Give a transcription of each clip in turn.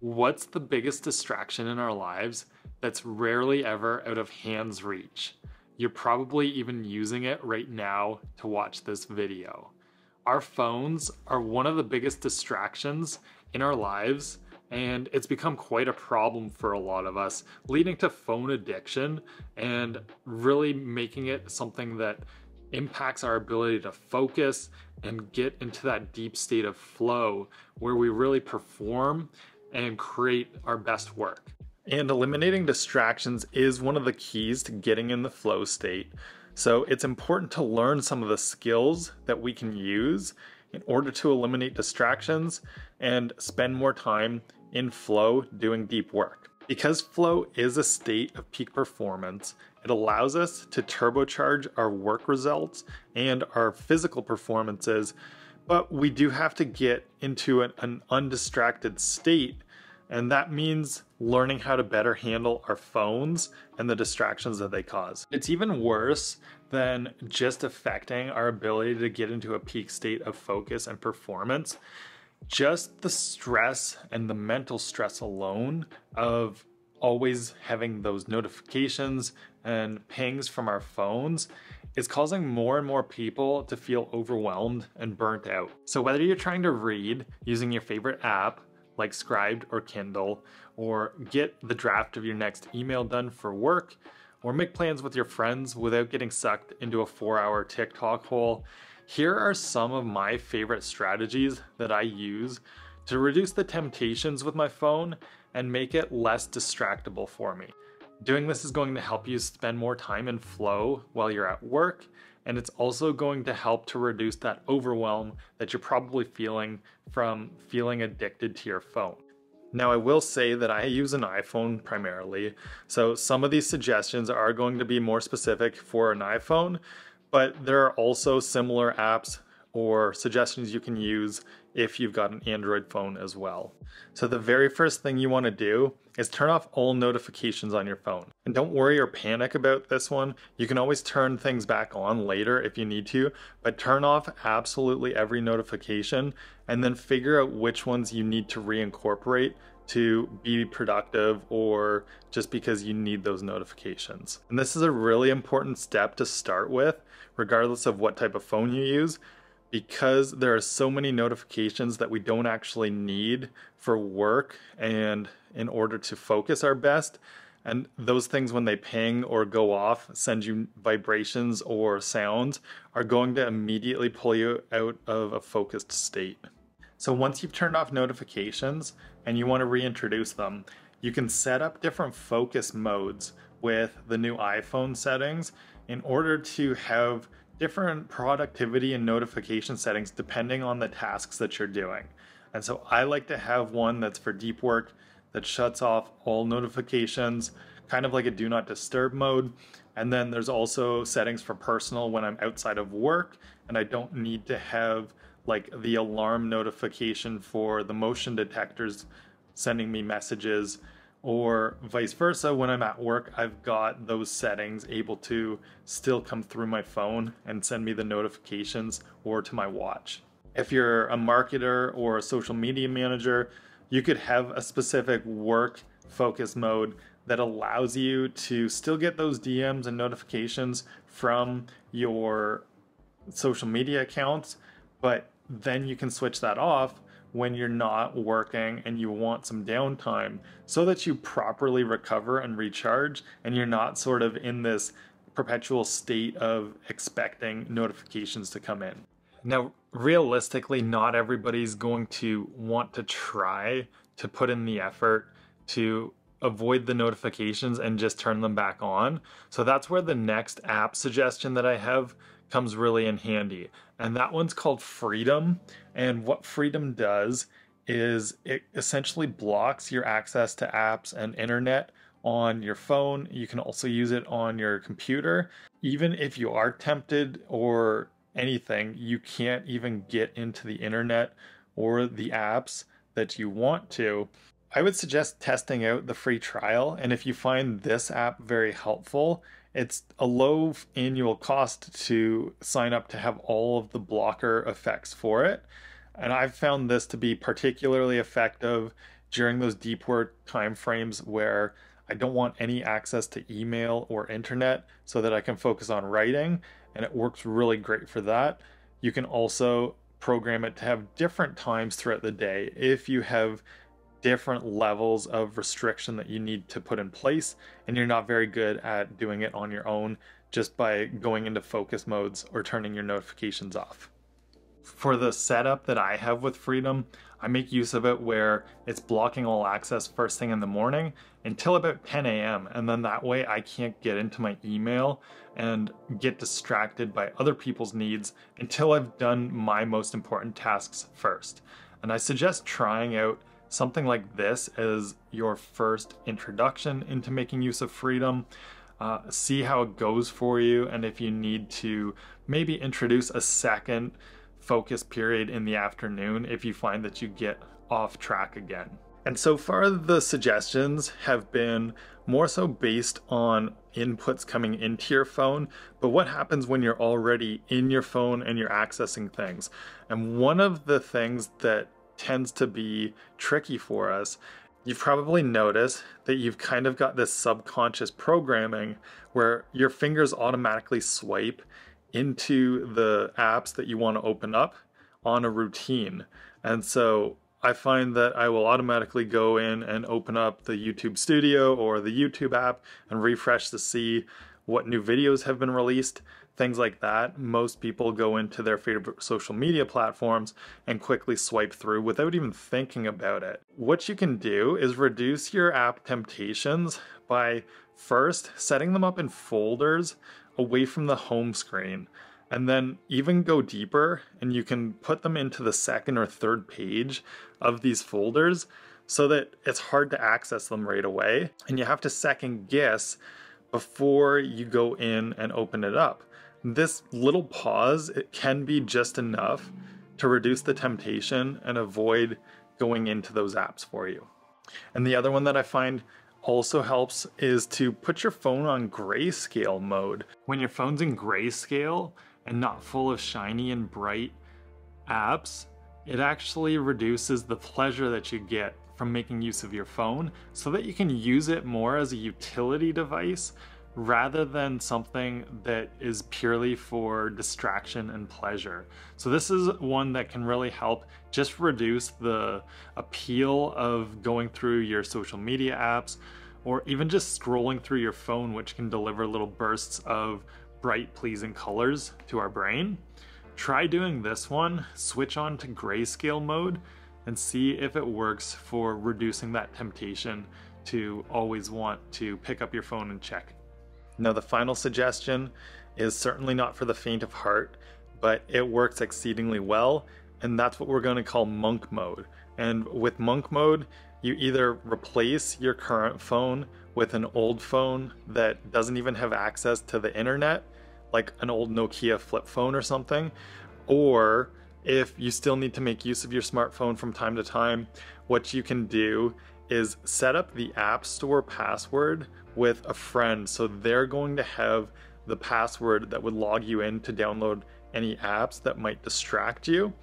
What's the biggest distraction in our lives that's rarely ever out of hand's reach? You're probably even using it right now to watch this video. Our phones are one of the biggest distractions in our lives, and it's become quite a problem for a lot of us, leading to phone addiction and really making it something that impacts our ability to focus and get into that deep state of flow where we really perform and create our best work. And eliminating distractions is one of the keys to getting in the flow state. So it's important to learn some of the skills that we can use in order to eliminate distractions and spend more time in flow doing deep work. Because flow is a state of peak performance, it allows us to turbocharge our work results and our physical performances, but we do have to get into an undistracted state, and that means learning how to better handle our phones and the distractions that they cause. It's even worse than just affecting our ability to get into a peak state of focus and performance. Just the stress and the mental stress alone of always having those notifications and pings from our phones is causing more and more people to feel overwhelmed and burnt out. So whether you're trying to read using your favorite app like Scribed or Kindle, or get the draft of your next email done for work, or make plans with your friends without getting sucked into a 4-hour TikTok hole, here are some of my favorite strategies that I use to reduce the temptations with my phone and make it less distractible for me. Doing this is going to help you spend more time in flow while you're at work, and it's also going to help to reduce that overwhelm that you're probably feeling from feeling addicted to your phone. Now, I will say that I use an iPhone primarily, so some of these suggestions are going to be more specific for an iPhone, but there are also similar apps or suggestions you can use if you've got an Android phone as well. So the very first thing you want to do is turn off all notifications on your phone. And don't worry or panic about this one. You can always turn things back on later if you need to, but turn off absolutely every notification and then figure out which ones you need to reincorporate to be productive or just because you need those notifications. And this is a really important step to start with, regardless of what type of phone you use, because there are so many notifications that we don't actually need for work and in order to focus our best. And those things, when they ping or go off, send you vibrations or sounds, are going to immediately pull you out of a focused state. So once you've turned off notifications and you want to reintroduce them, you can set up different focus modes with the new iPhone settings in order to have different productivity and notification settings depending on the tasks that you're doing. And so I like to have one that's for deep work that shuts off all notifications, kind of like a do not disturb mode. And then there's also settings for personal when I'm outside of work and I don't need to have like the alarm notification for the motion detectors sending me messages, or vice versa. When I'm at work, I've got those settings able to still come through my phone and send me the notifications or to my watch. If you're a marketer or a social media manager, you could have a specific work focus mode that allows you to still get those DMs and notifications from your social media accounts, but then you can switch that off when you're not working and you want some downtime so that you properly recover and recharge and you're not sort of in this perpetual state of expecting notifications to come in. Now, realistically, not everybody's going to want to try to put in the effort to avoid the notifications and just turn them back on. So that's where the next app suggestion that I have comes really in handy. And that one's called Freedom. And what Freedom does is it essentially blocks your access to apps and internet on your phone. You can also use it on your computer. Even if you are tempted or anything, you can't even get into the internet or the apps that you want to. I would suggest testing out the free trial, and if you find this app very helpful, it's a low annual cost to sign up to have all of the blocker effects for it. And I've found this to be particularly effective during those deep work time frames where I don't want any access to email or internet so that I can focus on writing, and it works really great for that. You can also program it to have different times throughout the day if you have different levels of restriction that you need to put in place and you're not very good at doing it on your own just by going into focus modes or turning your notifications off. For the setup that I have with Freedom, I make use of it where it's blocking all access first thing in the morning until about 10 a.m. and then that way I can't get into my email and get distracted by other people's needs until I've done my most important tasks first. And I suggest trying out something like this as your first introduction into making use of Freedom. See how it goes for you, and if you need to maybe introduce a second focus period in the afternoon if you find that you get off track again. And so far the suggestions have been more so based on inputs coming into your phone, but what happens when you're already in your phone and you're accessing things? And one of the things that tends to be tricky for us, you've probably noticed that you've kind of got this subconscious programming where your fingers automatically swipe into the apps that you want to open up on a routine. And so I find that I will automatically go in and open up the YouTube Studio or the YouTube app and refresh to see what new videos have been released, things like that. Most people go into their favorite social media platforms and quickly swipe through without even thinking about it. What you can do is reduce your app temptations by first setting them up in folders away from the home screen, and then even go deeper and you can put them into the second or third page of these folders so that it's hard to access them right away and you have to second guess before you go in and open it up. This little pause, it can be just enough to reduce the temptation and avoid going into those apps for you. And the other one that I find also helps is to put your phone on grayscale mode. When your phone's in grayscale and not full of shiny and bright apps, it actually reduces the pleasure that you get from making use of your phone so that you can use it more as a utility device rather than something that is purely for distraction and pleasure. So this is one that can really help just reduce the appeal of going through your social media apps or even just scrolling through your phone, which can deliver little bursts of bright, pleasing colors to our brain. Try doing this one, switch on to grayscale mode, and see if it works for reducing that temptation to always want to pick up your phone and check. Now, the final suggestion is certainly not for the faint of heart, but it works exceedingly well, and that's what we're going to call monk mode. And with monk mode, you either replace your current phone with an old phone that doesn't even have access to the internet, like an old Nokia flip phone or something, or if you still need to make use of your smartphone from time to time, what you can do is set up the App Store password with a friend. So they're going to have the password that would log you in to download any apps that might distract you.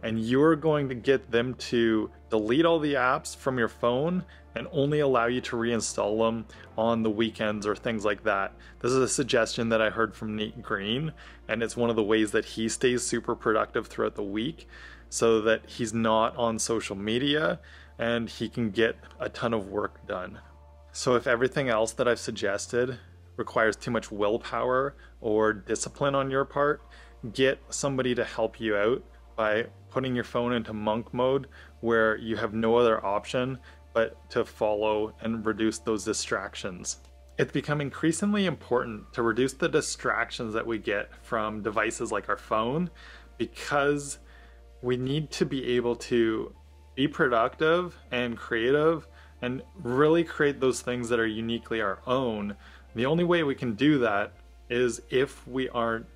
And you're going to get them to delete all the apps from your phone and only allow you to reinstall them on the weekends or things like that. This is a suggestion that I heard from Nate Green, and it's one of the ways that he stays super productive throughout the week so that he's not on social media and he can get a ton of work done. So if everything else that I've suggested requires too much willpower or discipline on your part, get somebody to help you out by putting your phone into monk mode where you have no other option but to follow and reduce those distractions. It's become increasingly important to reduce the distractions that we get from devices like our phone because we need to be able to be productive and creative and really create those things that are uniquely our own. The only way we can do that is if we aren't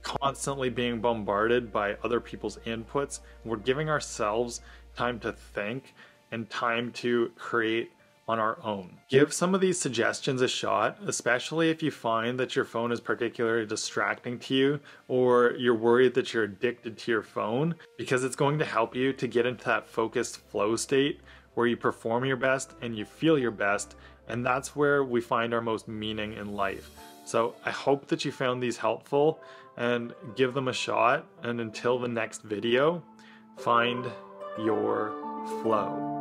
constantly being bombarded by other people's inputs. We're giving ourselves time to think and time to create on our own. Give some of these suggestions a shot, especially if you find that your phone is particularly distracting to you or you're worried that you're addicted to your phone, because it's going to help you to get into that focused flow state where you perform your best and you feel your best, and that's where we find our most meaning in life. So I hope that you found these helpful and give them a shot, and until the next video, find your flow.